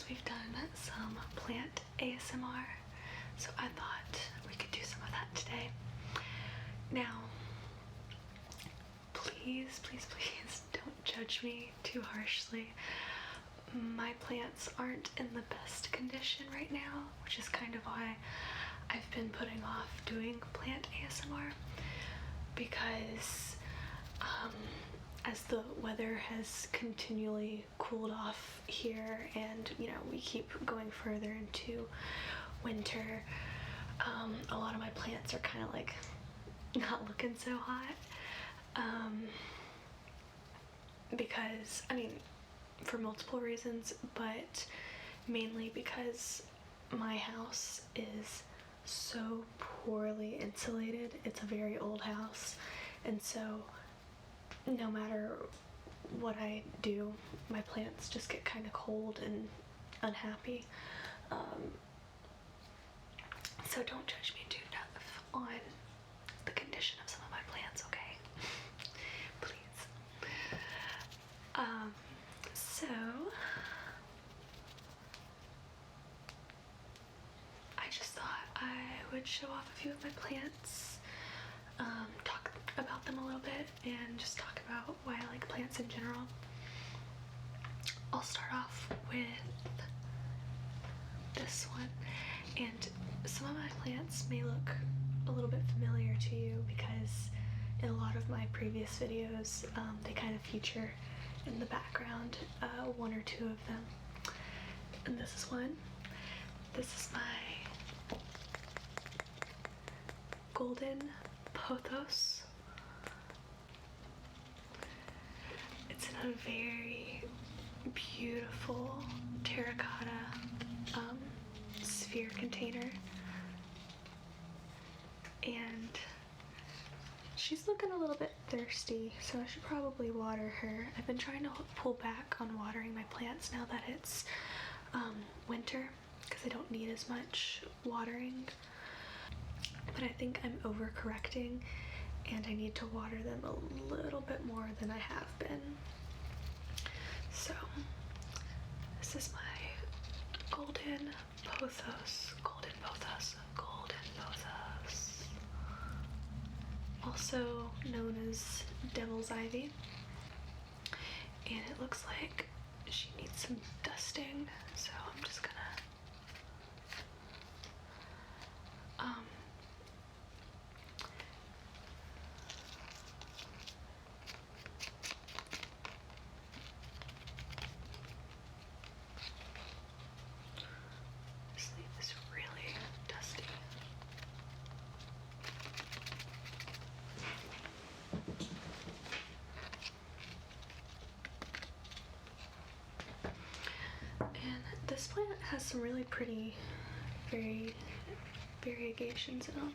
videos we've done some plant ASMR, so I thought we could do some of that today. Now, please, please, please don't judge me too harshly. My plants aren't in the best condition right now, which is kind of why I've been putting off doing plant ASMR, because as the weather has continually cooled off here and, you know, we keep going further into winter, a lot of my plants are kind of like not looking so hot. Because, I mean, for multiple reasons, but mainly because my house is so poorly insulated. It's a very old house, and so no matter what I do, my plants just get kind of cold and unhappy. So don't judge me too tough on the condition of some of my plants, okay? Please. So I just thought I would show off a few of my plants, talk about them a little bit, and just talk about why I like plants in general. I'll start off with this one, and some of my plants may look a little bit familiar to you because in a lot of my previous videos they kind of feature in the background one or two of them, and this is one. This is my golden pothos. It's in a very beautiful terracotta sphere container, and she's looking a little bit thirsty, so I should probably water her. I've been trying to pull back on watering my plants now that it's winter, because I don't need as much watering, but I think I'm overcorrecting and I need to water them a little bit more than I have been. So this is my golden pothos, golden pothos, golden pothos, also known as devil's ivy, and it looks like she needs some dusting, so I'm just gonna this leaf is really dusty. And this plant has some really pretty variegations in them.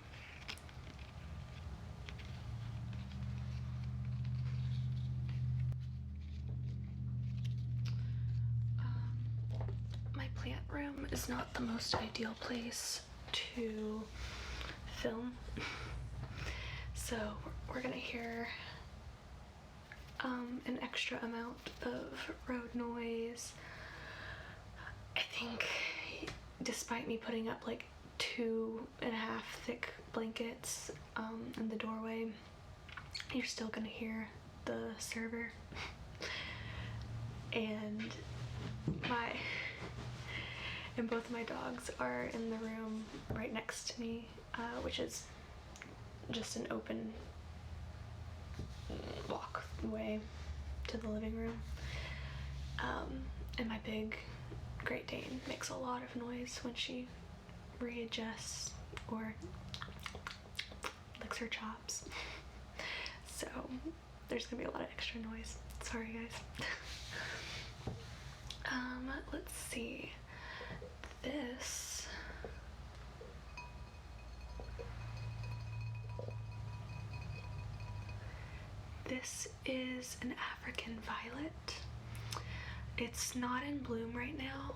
My plant room is not the most ideal place to film, so we're gonna hear an extra amount of road noise. I think despite me putting up like 2.5 thick blankets in the doorway, you're still gonna hear the server. And both of my dogs are in the room right next to me, which is just an open walkway to the living room. And my big Great Dane makes a lot of noise when she readjusts or licks her chops. So there's gonna be a lot of extra noise. Sorry, guys. Let's see. This is an African violet. It's not in bloom right now.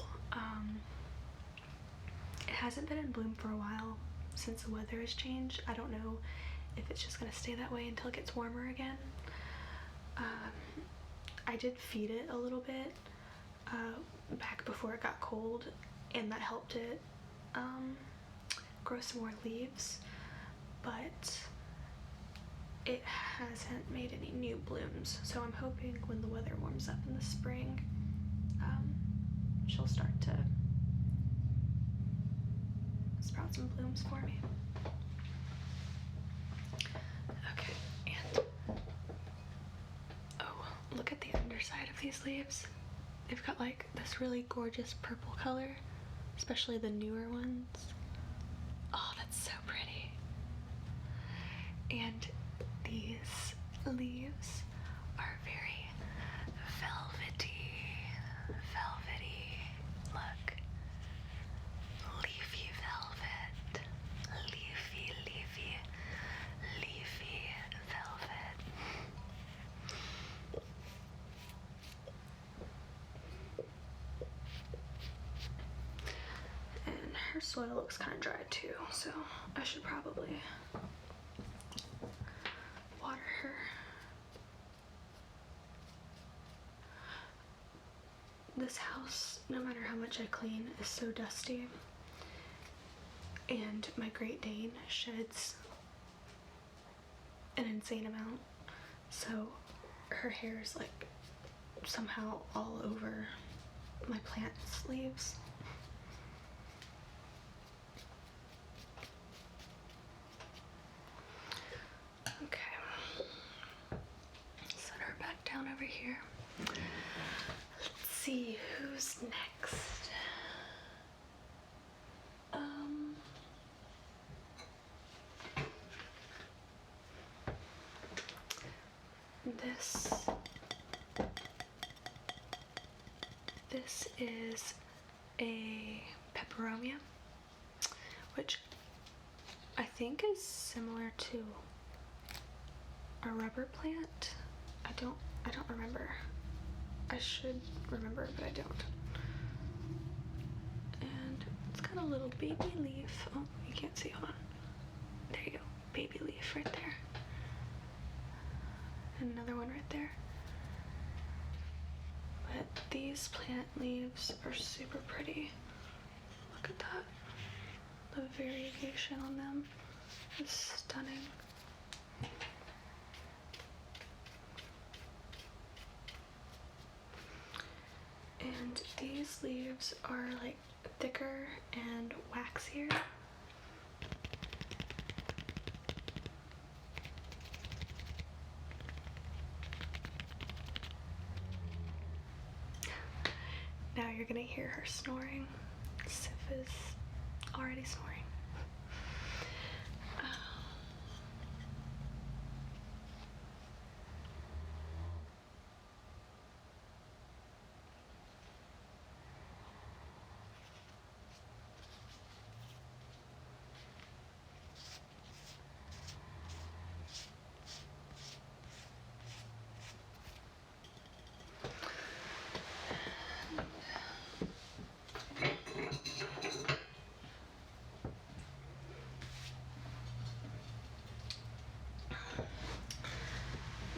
It hasn't been in bloom for a while since the weather has changed. I don't know if it's just gonna stay that way until it gets warmer again. I did feed it a little bit back before it got cold, and that helped it grow some more leaves, but it hasn't made any new blooms. So I'm hoping when the weather warms up in the spring, she'll start to sprout some blooms for me. Okay, and oh, look at the underside of these leaves. They've got like this really gorgeous purple color, especially the newer ones. Oh, that's so pretty. And these leaves are very velvety. Look. Leafy velvet. Leafy velvet. And her soil looks kind of dry too, so I should probably water her. This house, no matter how much I clean, is so dusty, and my Great Dane sheds an insane amount, so her hair is like somehow all over my plant's leaves. Okay, set her back down over here. Let's see who's next. This is a Peperomia, which I think is similar to a rubber plant. I don't remember. I should remember, but I don't. And it's got a little baby leaf. Oh, you can't see, hold on. There you go, baby leaf right there. And another one right there. But these plant leaves are super pretty. Look at that. The variegation on them is stunning. And these leaves are like thicker and waxier. Now you're gonna hear her snoring. Sif is already snoring.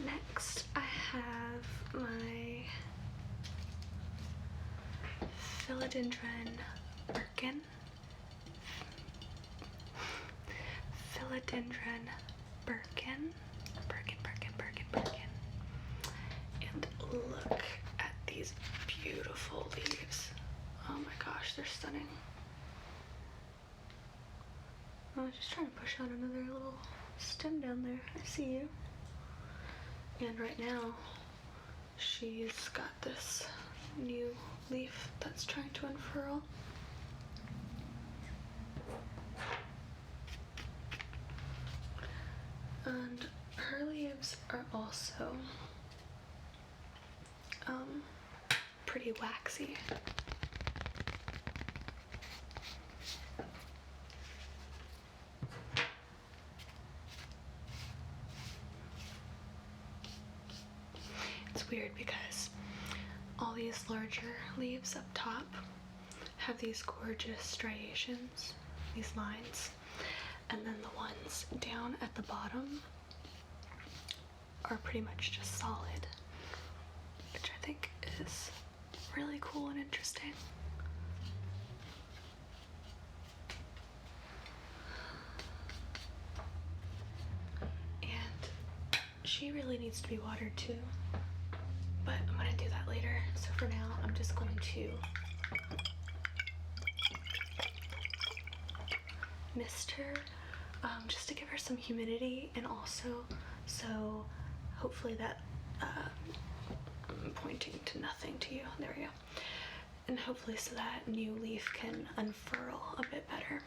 Next, I have my Philodendron Birkenbergen. Philodendron Birkenbergen. And look at these beautiful leaves. Oh my gosh, they're stunning. I was just trying to push out another little stem down there. I see you. And right now, she's got this new leaf that's trying to unfurl. And her leaves are also pretty waxy. It's weird because all these larger leaves up top have these gorgeous striations, these lines, and then the ones down at the bottom are pretty much just solid, which I think is really cool and interesting. And she really needs to be watered too, but I'm gonna do that later. So for now, I'm just going to mist her, just to give her some humidity, and also so hopefully that I'm pointing to nothing to you. There we go. And hopefully so that new leaf can unfurl a bit better.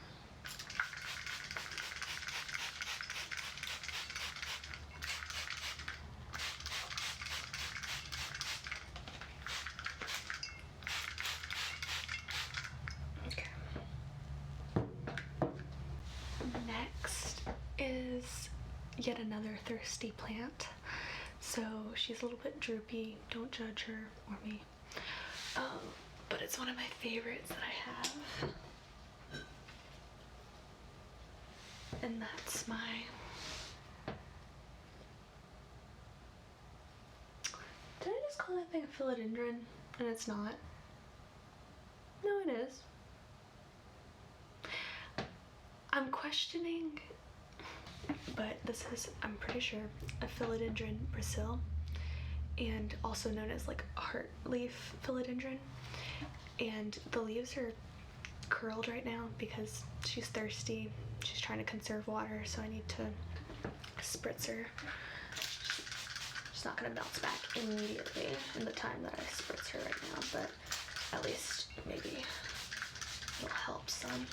Next is yet another thirsty plant. So she's a little bit droopy, don't judge her or me. But it's one of my favorites that I have. And that's my did I just call that thing a philodendron? And it's not. No, it is. I'm questioning, but this is, I'm pretty sure, a Philodendron Brazil, and also known as like heart leaf philodendron. And the leaves are curled right now because she's thirsty. She's trying to conserve water, so I need to spritz her. She's not gonna bounce back immediately in the time that I spritz her right now, but at least maybe it'll help some.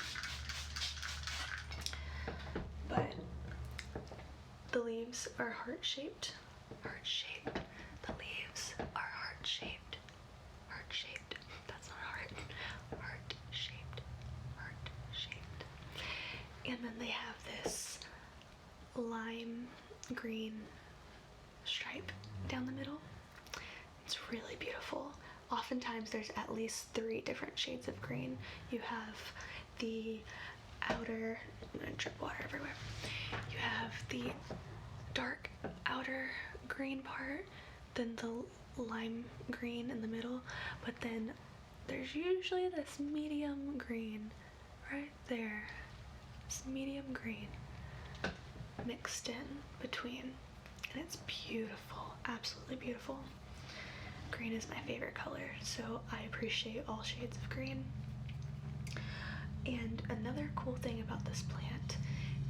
But the leaves are heart-shaped. Heart-shaped. The leaves are heart-shaped. Heart-shaped. That's not heart. Heart-shaped. Heart-shaped. And then they have this lime green stripe down the middle. It's really beautiful. Oftentimes there's at least 3 different shades of green. You have the outer, I'm gonna drip water everywhere. You have the dark outer green part, then the lime green in the middle, but then there's usually this medium green right there. This medium green mixed in between, and it's beautiful, absolutely beautiful. Green is my favorite color, so I appreciate all shades of green. And another cool thing about this plant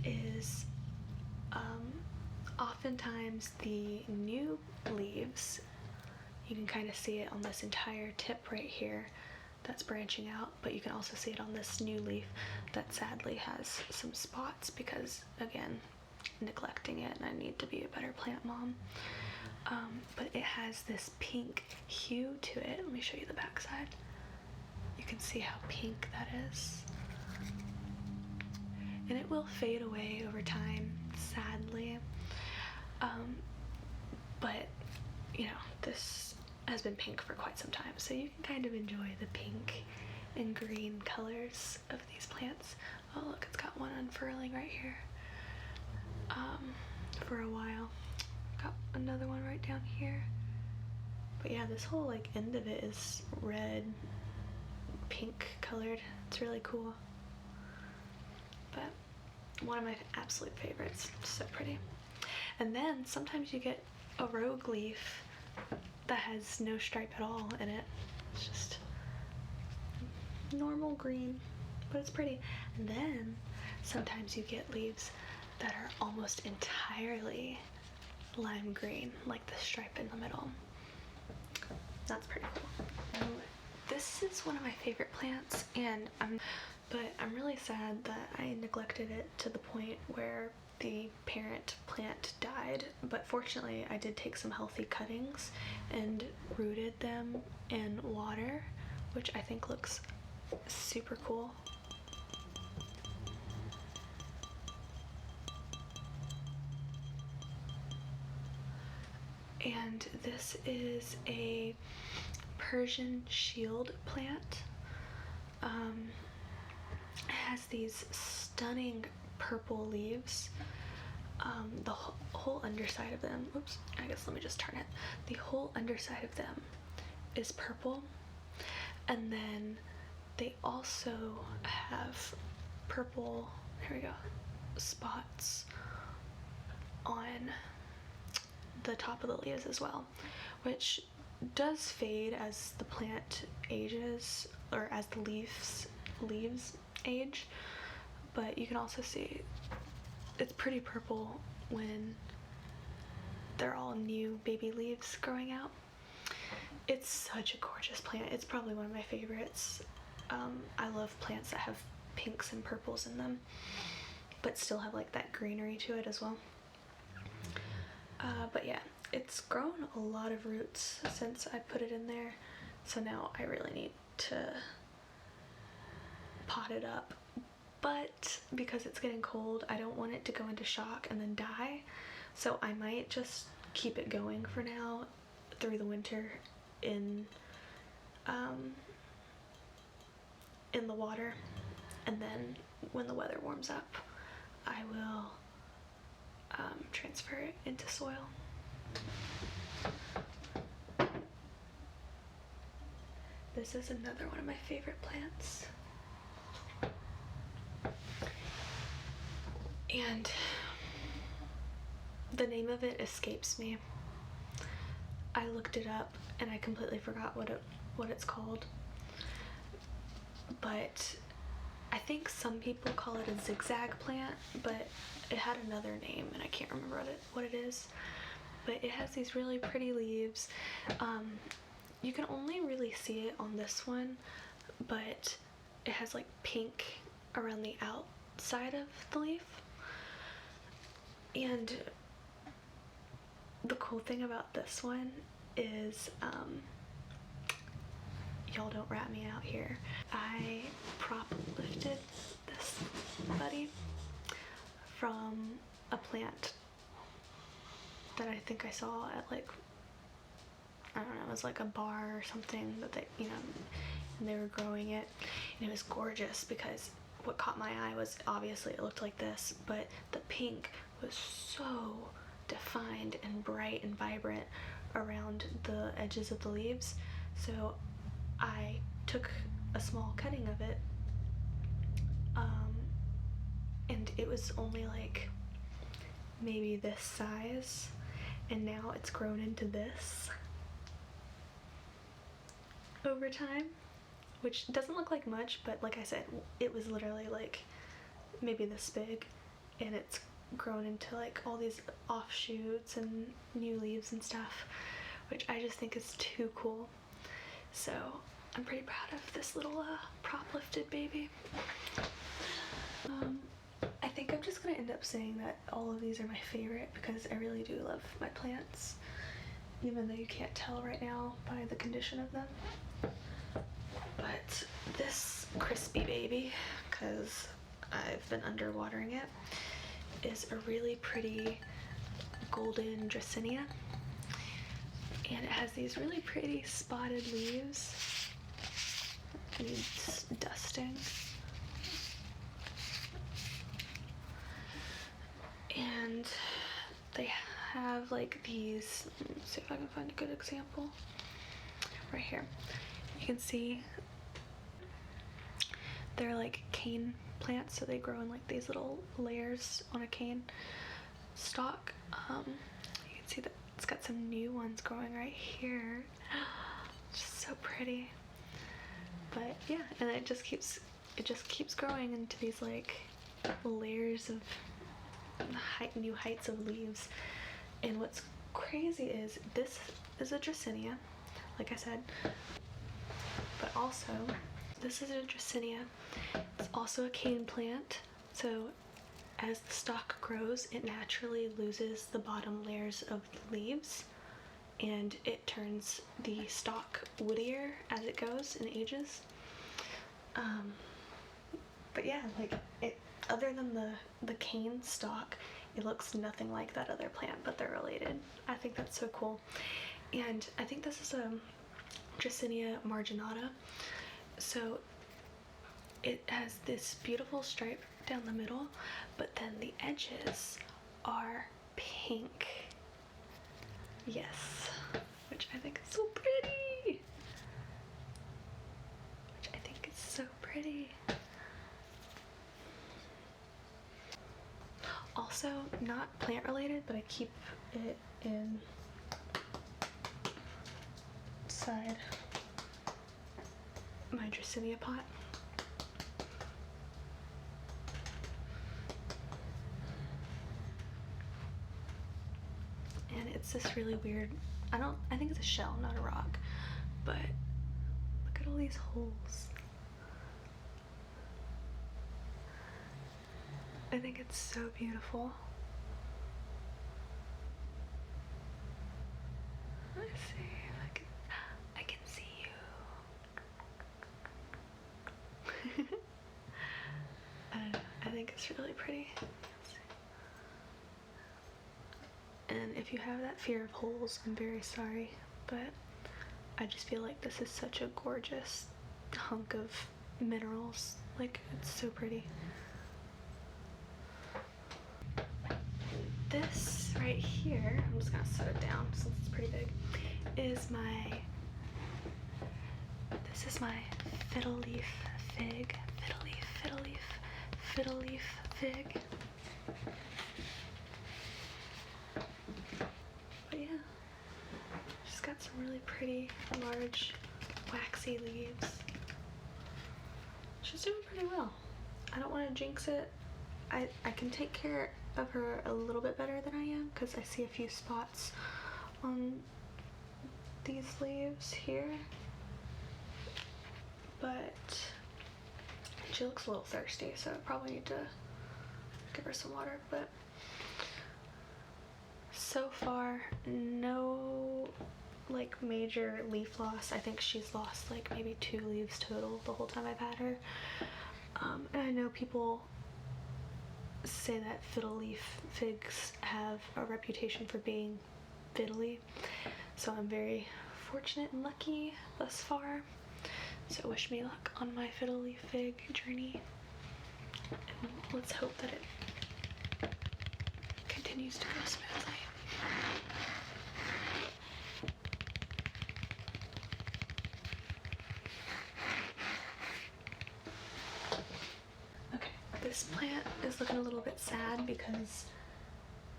is oftentimes the new leaves, you can kind of see it on this entire tip right here that's branching out, but you can also see it on this new leaf that sadly has some spots because, again, neglecting it, and I need to be a better plant mom. But it has this pink hue to it. Let me show you the back side. You can see how pink that is. And it will fade away over time, sadly. But, you know, this has been pink for quite some time, so you can kind of enjoy the pink and green colors of these plants. Oh, look, it's got one unfurling right here. For a while. Got another one right down here. But yeah, this whole like end of it is red, pink colored. It's really cool. But one of my absolute favorites. So pretty. And then sometimes you get a rogue leaf that has no stripe at all in it. It's just normal green, but it's pretty. And then sometimes you get leaves that are almost entirely lime green, like the stripe in the middle. That's pretty cool. This is one of my favorite plants, and I'm really sad that I neglected it to the point where the parent plant died, but fortunately I did take some healthy cuttings and rooted them in water, which I think looks super cool. And this is a Persian shield plant. It has these stunning purple leaves. The whole underside of them, oops, I guess let me just turn it. The whole underside of them is purple, And then they also have purple, there we go, spots on the top of the leaves as well, which does fade as the plant ages, or as the leaves age, but you can also see it's pretty purple when they're all new baby leaves growing out. It's such a gorgeous plant. It's probably one of my favorites. I love plants that have pinks and purples in them, but still have like that greenery to it as well. But yeah, it's grown a lot of roots since I put it in there, so now I really need to pot it up. But because it's getting cold, I don't want it to go into shock and then die, so I might just keep it going for now through the winter in the water, and then when the weather warms up, I will transfer it into soil. This is another one of my favorite plants. And the name of it escapes me. I looked it up and I completely forgot what it's called. But I think some people call it a zigzag plant, but it had another name and I can't remember what it is. But it has these really pretty leaves. You can only really see it on this one, but it has like pink around the outside of the leaf. And the cool thing about this one is, y'all don't rat me out here, I prop lifted this buddy from a plant that I think I saw at like, I don't know, it was like a bar or something that they, you know, and they were growing it, and it was gorgeous because what caught my eye was obviously it looked like this, but the pink was so defined and bright and vibrant around the edges of the leaves. So I took a small cutting of it, and it was only like maybe this size, and now it's grown into this over time, which doesn't look like much, but like I said, it was literally like maybe this big, and it's grown into like all these offshoots and new leaves and stuff, which I just think is too cool. So I'm pretty proud of this little prop lifted baby. I think I'm just gonna end up saying that all of these are my favorite because I really do love my plants, even though you can't tell right now by the condition of them. But this crispy baby, because I've been underwatering it, is a really pretty golden Dracenia, and it has these really pretty spotted leaves. Needs dusting. And they have like these, let's see if I can find a good example. Right here. You can see they're like cane plants, so they grow in like these little layers on a cane stalk. You can see that it's got some new ones growing right here. Just so pretty. But yeah, and it just keeps growing into these like layers of new heights of leaves. And what's crazy is this is a Dracenia, like I said, but also this is a Dracenia. It's also a cane plant, so as the stalk grows, it naturally loses the bottom layers of the leaves, and it turns the stalk woodier as it goes and ages. But yeah, like it, other than the cane stalk, it looks nothing like that other plant, but they're related. I think that's so cool. And I think this is a Dracenia marginata. So it has this beautiful stripe down the middle, but then the edges are pink. Yes, which I think is so pretty. also not plant related, but I keep it inside my Dracenia pot. And it's this really weird, I think it's a shell, not a rock, but look at all these holes. I think it's so beautiful. Let's see if I can see you. I don't know, I think it's really pretty. And if you have that fear of holes, I'm very sorry, but I just feel like this is such a gorgeous hunk of minerals. Like, it's so pretty. This right here, I'm just gonna set it down since it's pretty big, is my Fiddle Leaf Fig. Fiddle Leaf Fig. But yeah, she's got some really pretty, large, waxy leaves. She's doing pretty well. I don't want to jinx it. I can take care of her a little bit better than I am because I see a few spots on these leaves here, but she looks a little thirsty, so I probably need to give her some water. But so far, no like major leaf loss. I think she's lost like maybe 2 leaves total the whole time I've had her. And I know people say that fiddle leaf figs have a reputation for being fiddly, so I'm very fortunate and lucky thus far. So wish me luck on my fiddle leaf fig journey, and let's hope that it continues to go smoothly. This plant is looking a little bit sad because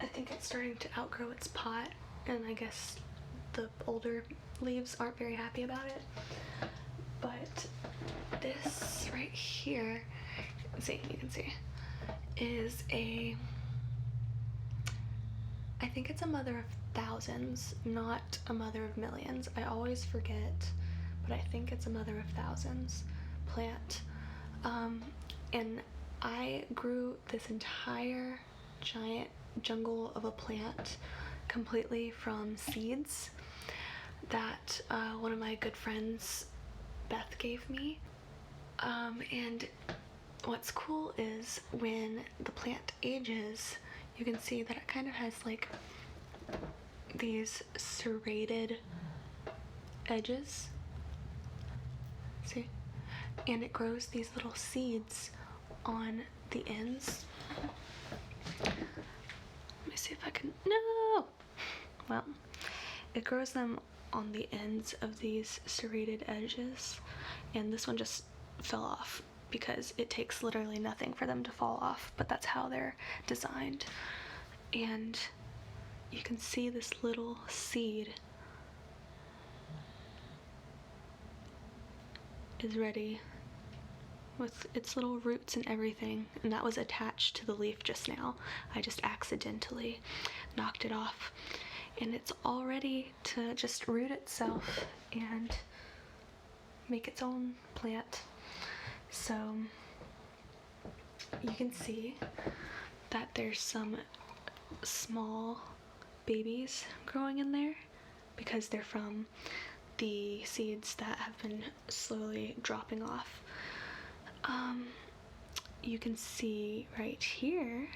I think it's starting to outgrow its pot, and I guess the older leaves aren't very happy about it. But this right here, you can see, is I think it's a mother of thousands, not a mother of millions. I always forget, but I think it's a mother of thousands plant. And I grew this entire giant jungle of a plant completely from seeds that one of my good friends, Beth, gave me. And what's cool is when the plant ages, you can see that it kind of has like these serrated edges. See? And it grows these little seeds on the ends. Let me see if I can, no! Well, it grows them on the ends of these serrated edges, and this one just fell off because it takes literally nothing for them to fall off, but that's how they're designed. And you can see this little seed is ready with its little roots and everything, and that was attached to the leaf just now. I just accidentally knocked it off, and it's all ready to just root itself and make its own plant. So you can see that there's some small babies growing in there because they're from the seeds that have been slowly dropping off. You can see right here,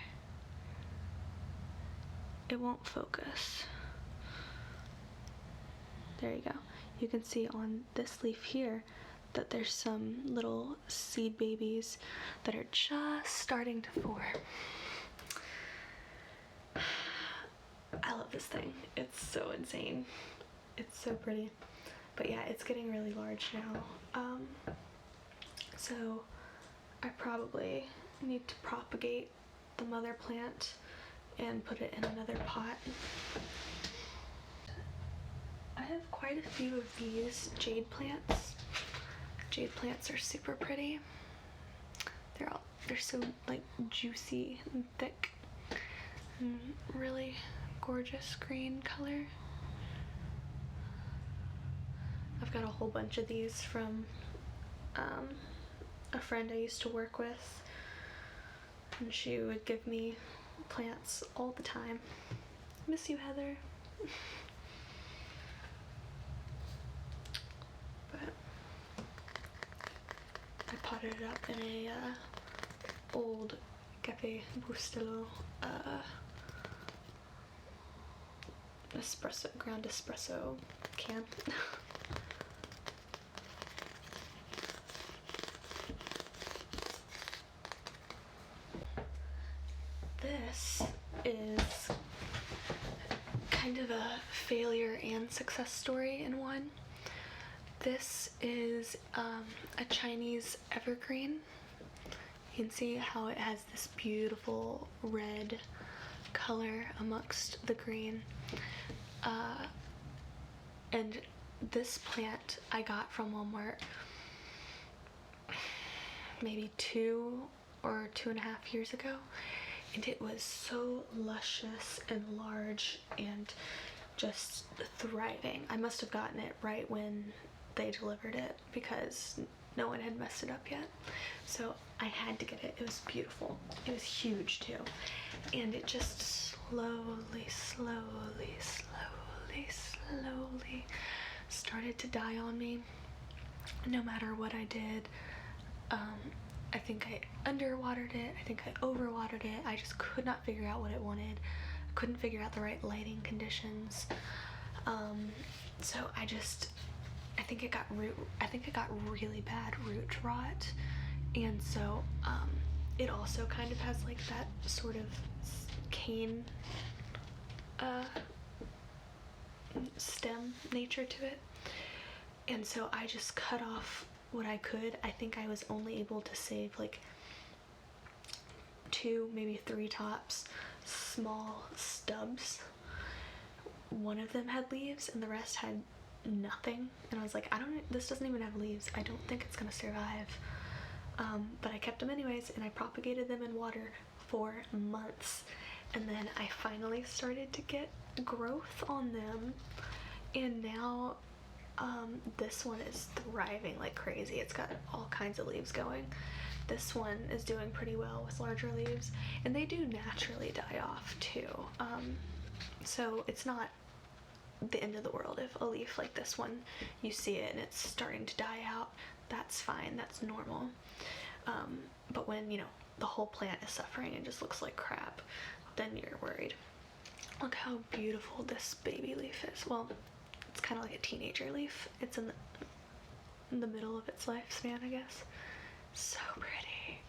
it won't focus. There you go. You can see on this leaf here that there's some little seed babies that are just starting to form. I love this thing. It's so insane. It's so pretty. But yeah, it's getting really large now. So I probably need to propagate the mother plant and put it in another pot. I have quite a few of these jade plants. Jade plants are super pretty. They're so like juicy and thick and really gorgeous green color. I've got a whole bunch of these from a friend I used to work with, and she would give me plants all the time. Miss you, Heather. But I potted it up in a old Cafe Bustelo ground espresso can. This is kind of a failure and success story in one. This is a Chinese evergreen. You can see how it has this beautiful red color amongst the green. And this plant I got from Walmart maybe 2 or 2.5 years ago, and it was so luscious and large and just thriving. I must have gotten it right when they delivered it because no one had messed it up yet. So I had to get it. It was beautiful. It was huge too. And it just slowly started to die on me. No matter what I did. I think I underwatered it. I think I overwatered it. I just could not figure out what it wanted. I couldn't figure out the right lighting conditions. So I think it got really bad root rot, and so it also kind of has like that sort of cane stem nature to it, and so I just cut off what I could. I think I was only able to save like 2, maybe 3 tops, small stubs. One of them had leaves and the rest had nothing, and I was like, this doesn't even have leaves. I don't think it's gonna survive. But I kept them anyways, and I propagated them in water for months, and then I finally started to get growth on them, and now this one is thriving like crazy. It's got all kinds of leaves going. This one is doing pretty well with larger leaves, and they do naturally die off too. So it's not the end of the world if a leaf like this one, you see it and it's starting to die out. That's fine, that's normal. But when, the whole plant is suffering and just looks like crap, then you're worried. Look how beautiful this baby leaf is. Well, it's kind of like a teenager leaf. It's in the middle of its lifespan, I guess. So pretty.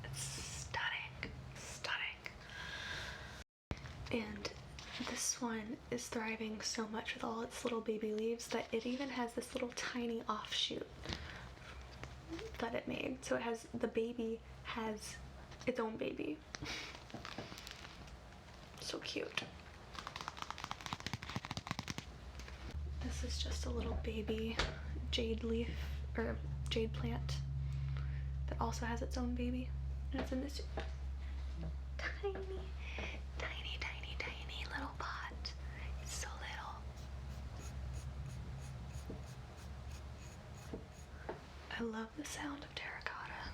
It's stunning. And this one is thriving so much with all its little baby leaves that it even has this little tiny offshoot that it made. So the baby has its own baby. So cute. This is just a little baby jade leaf, or jade plant, that also has its own baby. And it's in this tiny little pot. It's so little. I love the sound of terracotta.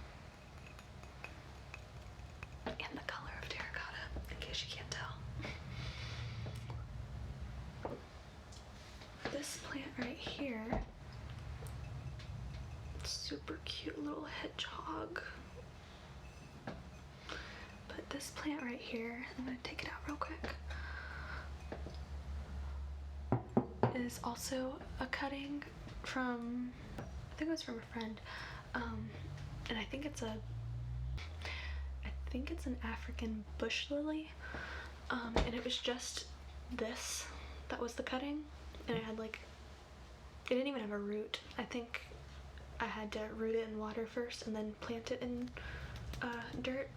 And the color of terracotta, in case you can't tell. This plant right here, super cute little hedgehog. But this plant right here, I'm gonna take it out real quick, is also a cutting from, I think it was from a friend, and I think it's an African bush lily, and it was just this that was the cutting, and it had it didn't even have a root. I think I had to root it in water first and then plant it in dirt.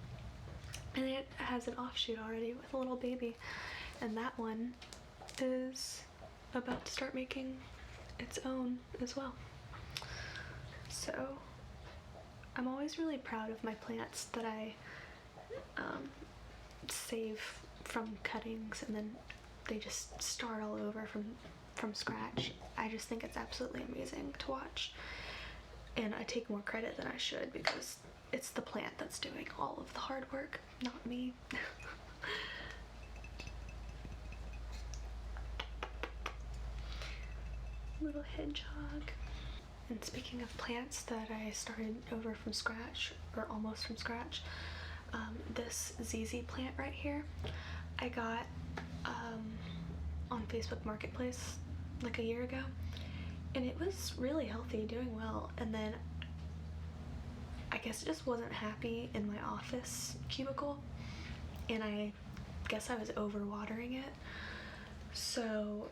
And it has an offshoot already with a little baby, and that one is about to start making its own as well. So I'm always really proud of my plants that I save from cuttings, and then they just start all over from scratch. I just think it's absolutely amazing to watch, and I take more credit than I should because it's the plant that's doing all of the hard work, not me. Little hedgehog. And speaking of plants that I started over from scratch, or almost from scratch, this Zigzag plant right here, I got on Facebook Marketplace like a year ago, and it was really healthy, doing well, and then I guess it just wasn't happy in my office cubicle, and I guess I was overwatering it, so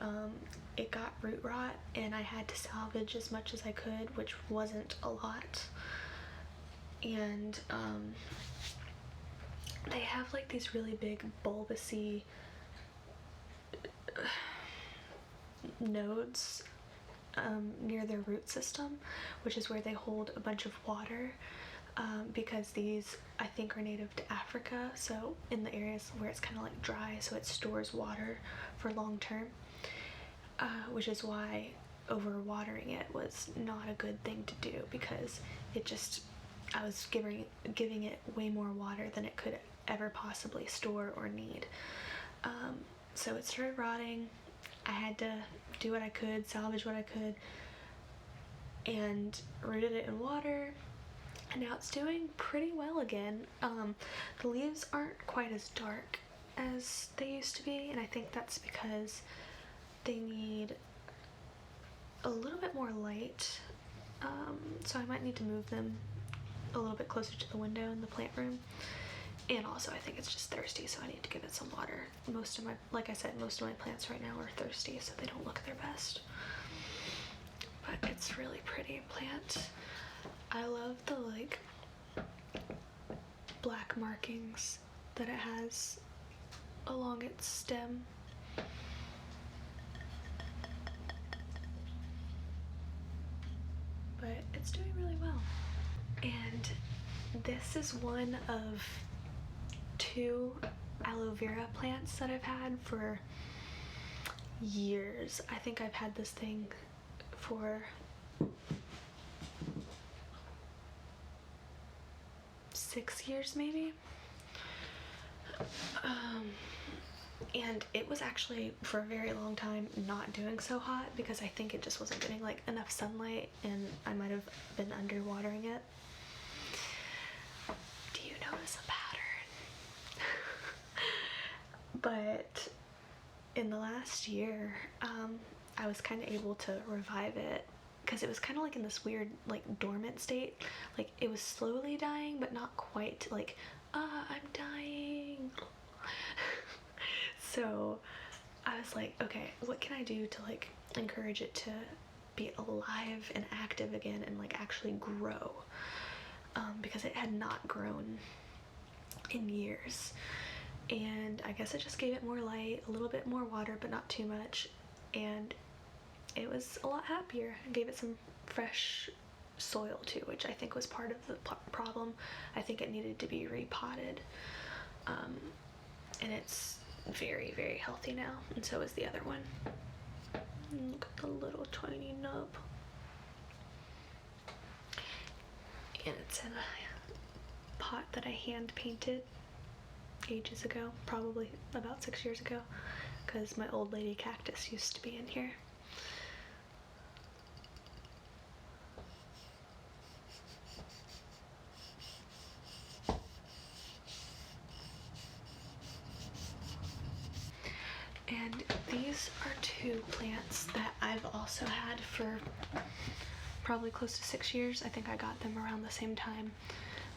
it got root rot, and I had to salvage as much as I could, which wasn't a lot. And they have like these really big bulbousy nodes near their root system, which is where they hold a bunch of water, because these I think are native to Africa, so in the areas where it's kind of like dry, so it stores water for long term, which is why overwatering it was not a good thing to do, because it just, I was giving it way more water than it could ever possibly store or need. So it started rotting. I had to do what I could, salvage what I could, and rooted it in water, and now it's doing pretty well again. The leaves aren't quite as dark as they used to be, and I think that's because they need a little bit more light, so I might need to move them a little bit closer to the window in the plant room. And also I think it's just thirsty, so I need to give it some water. Most of my, like I said, most of my plants right now are thirsty, so they don't look their best. But it's really pretty plant. I love the like black markings that it has along its stem. But it's doing really well. And this is one of 2 aloe vera plants that I've had for years. I think I've had this thing for 6 years maybe. And it was actually for a very long time not doing so hot because I think it just wasn't getting like enough sunlight, and I might have been underwatering it. Do you notice a pattern? But in the last year, I was kind of able to revive it because it was kind of like in this weird like dormant state. Like it was slowly dying, but not quite like, I'm dying. So I was like, okay, what can I do to like encourage it to be alive and active again and like actually grow, because it had not grown in years. And I guess I just gave it more light, a little bit more water, but not too much, and it was a lot happier. I gave it some fresh soil too, which I think was part of the problem. I think it needed to be repotted, and it's very, very healthy now, and so is the other one. Look at the little tiny nub. And it's in a pot that I hand painted ages ago, probably about 6 years ago, because my old lady cactus used to be in here. And these are 2 plants that I've also had for probably close to 6 years. I think I got them around the same time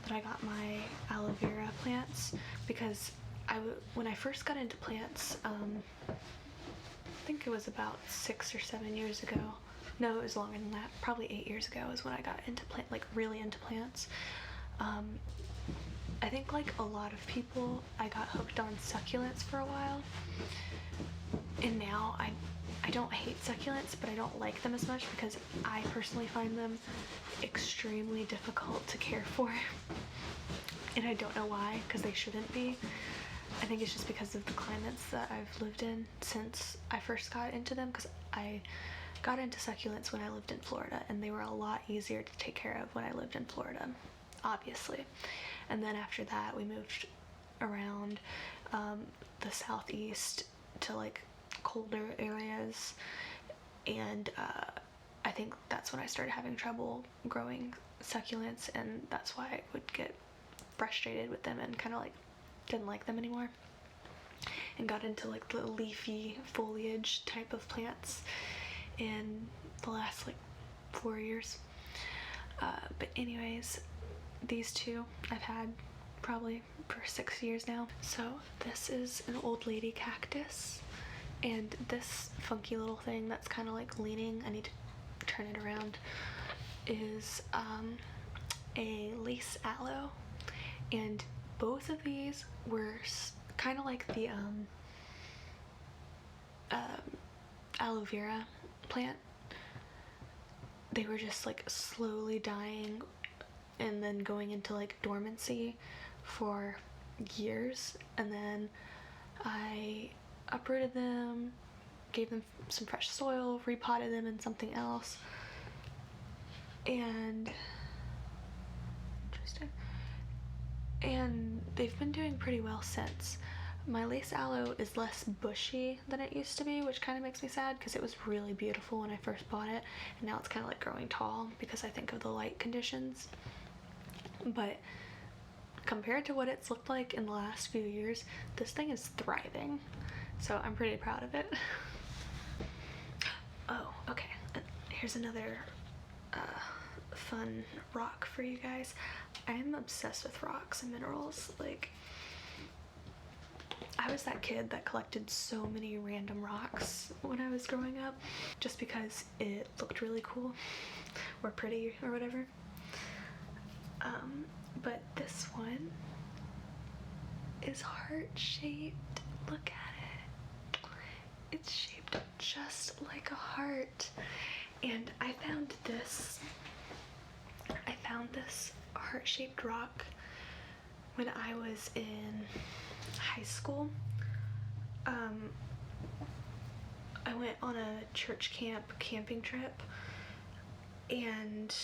that I got my aloe vera plants, because when I first got into plants, I think it was about 6 or 7 years ago. No, it was longer than that. Probably 8 years ago is when I got into really into plants. I think like a lot of people, I got hooked on succulents for a while, and now I don't hate succulents, but I don't like them as much because I personally find them extremely difficult to care for. And I don't know why, because they shouldn't be. I think it's just because of the climates that I've lived in since I first got into them, because I got into succulents when I lived in Florida, and they were a lot easier to take care of when I lived in Florida, obviously. And then after that, we moved around the southeast to like colder areas, and I think that's when I started having trouble growing succulents, and that's why I would get frustrated with them and kind of like didn't like them anymore, and got into like the leafy foliage type of plants in the last like 4 years. But anyways, these two I've had probably for 6 years now. So this is an old lady cactus, and this funky little thing that's kind of like leaning, I need to turn it around, is a lace aloe. And both of these were kind of like the aloe vera plant. They were just like slowly dying and then going into like dormancy for years, and then I uprooted them, gave them some fresh soil, repotted them in something else, and they've been doing pretty well since. My lace aloe is less bushy than it used to be, which kind of makes me sad because it was really beautiful when I first bought it, and now it's kind of like growing tall because I think of the light conditions. But compared to what it's looked like in the last few years, this thing is thriving, so I'm pretty proud of it. Oh, okay, here's another fun rock for you guys. I'm obsessed with rocks and minerals. Like, I was that kid that collected so many random rocks when I was growing up just because it looked really cool or pretty or whatever. But this one is heart-shaped. Look at it. It's shaped just like a heart. And I found this heart-shaped rock when I was in high school. I went on a church camping trip, and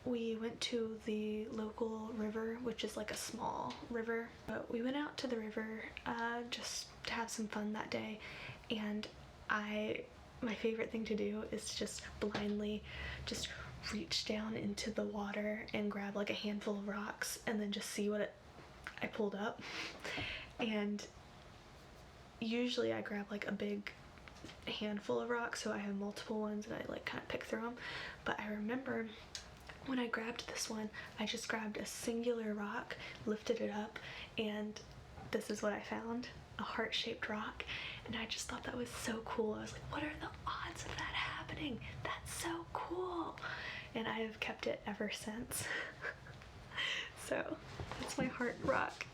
we went to the local river, which is like a small river. But we went out to the river just to have some fun that day, and my favorite thing to do is to just blindly just reach down into the water and grab like a handful of rocks and then just see what I pulled up. And usually I grab like a big handful of rocks, so I have multiple ones and I like kind of pick through them. But I remember when I grabbed this one, I just grabbed a singular rock, lifted it up, and this is what I found, a heart-shaped rock. And I just thought that was so cool. I was like, what are the odds of that happening? That's so cool. And I have kept it ever since. So that's my heart rock.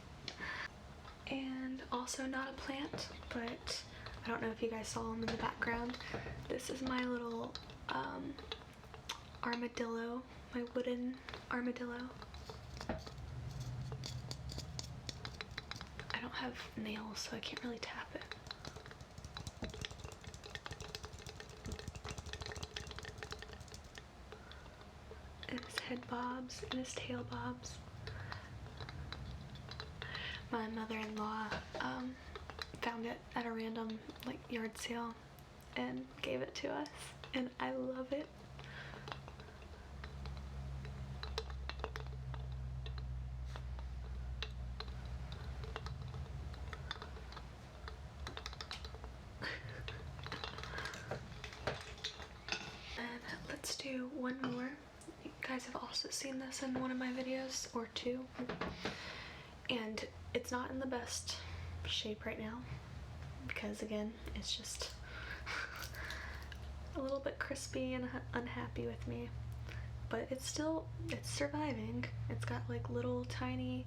And also not a plant, but I don't know if you guys saw them in the background. This is my little armadillo, my wooden armadillo. I don't have nails, so I can't really tap it. And his head bobs and his tail bobs. My mother-in-law found it at a random like yard sale and gave it to us, and I love it. And let's do one more. You guys have also seen this in one of my videos, or two, and it's not in the best shape right now because again it's just a little bit crispy and unhappy with me, but it's surviving. It's got like little tiny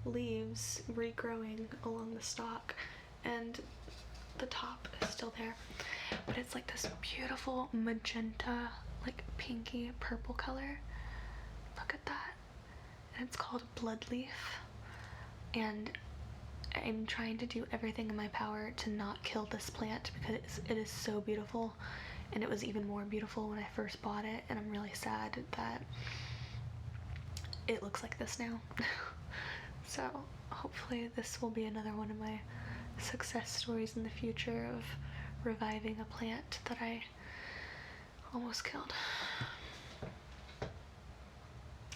leaves regrowing along the stalk, and the top is still there, but it's like this beautiful magenta, like pinky purple color. Look at that. And it's called Bloodleaf, and I'm trying to do everything in my power to not kill this plant because it is so beautiful, and it was even more beautiful when I first bought it, and I'm really sad that it looks like this now. So hopefully this will be another one of my success stories in the future of reviving a plant that I almost killed.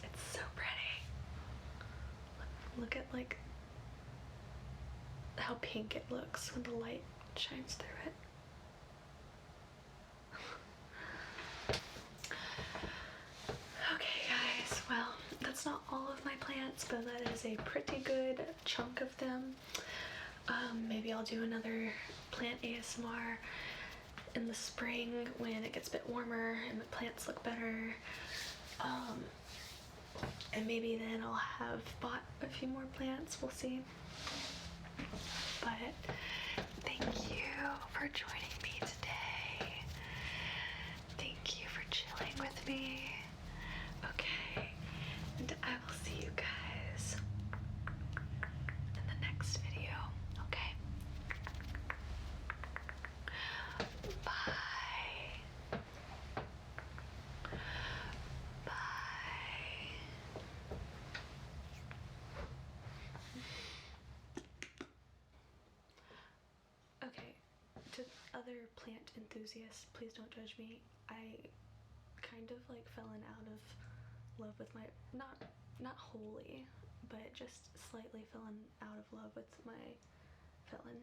It's so pretty. Look at like how pink it looks when the light shines through it. Okay guys, well, that's not all of my plants, but that is a pretty good chunk of them. Maybe I'll do another plant ASMR in the spring when it gets a bit warmer and the plants look better. And maybe then I'll have bought a few more plants, we'll see. But thank you for joining me today. Thank you for chilling with me. Okay, and I will see you guys in the next video. Okay? Bye. Bye. Okay, to other plant enthusiasts, please don't judge me. I kind of like fell in out of love with my, not wholly, but just slightly fell in out of love with my felon.